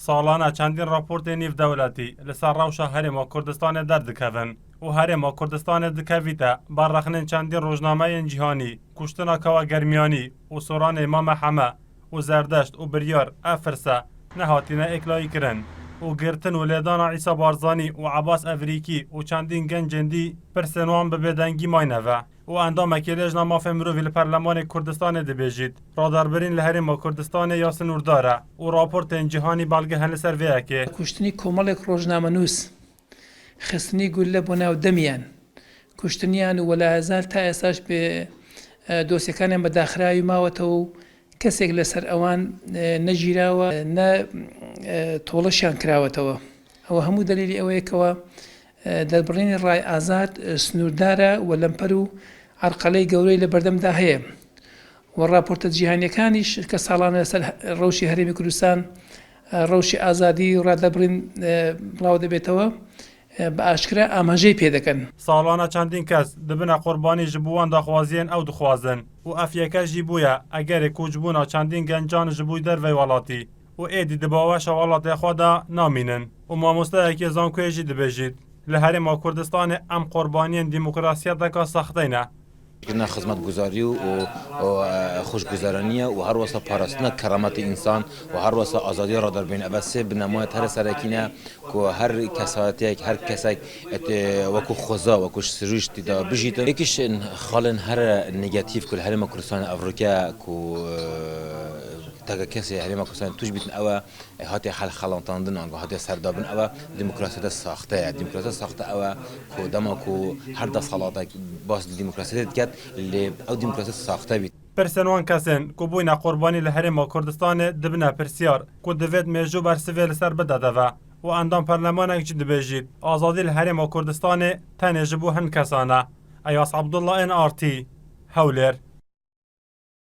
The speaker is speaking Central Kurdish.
ساڵانە چەندین راپۆرتێ نیو دەوڵەتی لەسەر ڕەوشە هەرێما کوردستانê دەردikevin û herêma Kurdistanê dikevîte berrexinên çendîn rojnameyên cîhanî, kuştina kewa germiyanî û soranê Mame Heme û zerdeşt û biryar ev firse nehatîne êklayî kirin û girtin û lêdana Îsa Barzanî û Ebas Evrîkî û çendîn gencên dî pirsên wan bi bêdengî mayne ve û endamekî lêjna mafê mirovî li Perlemanê Kurdistanê dibêjît. Raderbirîn li Herêma Kurdistanê Yasin Ûrdar e û raportên cîhanî belgehin li ser vê yekê. کوشتنی کۆمەڵێک ڕۆژنامەنووس خستنی گولە بۆ ناو دەمیان کوشتنیان و وەلاهەزار تا ئێستاش بێ دۆسیەکانیان بەداخراوی ماوەتەوە و کەسێک لەسەر ئەوان نەگیراوە نە تۆڵەشیان کراوەتەوە. ئەوە هەموو دلیلی ئەوەیەکەوە دەربڕینی ڕای ئازاد سنووردارە و لەمپەر و عەرقەلەی گەورەی لە بەردەمدا هەیە و راپۆرتە جیهانیەکانیش کە ساڵانە لەسەر ڕەوشی هەرێمی کوردستان ڕەوشی ئازادی و ڕادەبرین بڵاو دەبێتەوە بە ئاشکرا ئاماژەی پێ دەکەن. ساڵانە چەندین کەس دبنە قوربانی ji bo wan daxwaziyên ew dixwazin û ev yeke jî bûye egerê kûçbûna çendîn gencan ji bo dervey welatî û êdî di baweşa welatê xwe de namînin û mamosteyekê zankoyê jî dibêjît li Herêma Kurdistanê em qurbaniyên dîmokrasiyeteka sextê ne. كنا خدمت گذاری و خوشگذرانیه و هر واسه پاراستن کرامت انسان و هر واسه آزادی را در بین ابسه بنمایت هر سرکینه که هر کساتی هر کسی وکو خوزا وکو سروش دیده بجیده یکیش خالن هر نگاتیو کل هرم کردستان افریقا که تا کسی هرم کردستان توش بیتن اوه هاتی حل خلانتاندن آنگاه هاتی سردابن اوه دموکراسی ساخته دموکراسی ساخته اوه که دما که هر دست خلاطه باز دموکراسی دکت لی او دموکراسی ساخته بید. Pirsên wan kesên ku bûyne qurbanî li Herêma Kurdistanê dibine pirsiyar ku divêt mêjû bersivê li ser bidedeve û endam perlemanek jî dibêjît azadî li Herêma Kurdistanê tenê ji bo hin kesan e. Eyas Abdullah en Artî Hewlêr.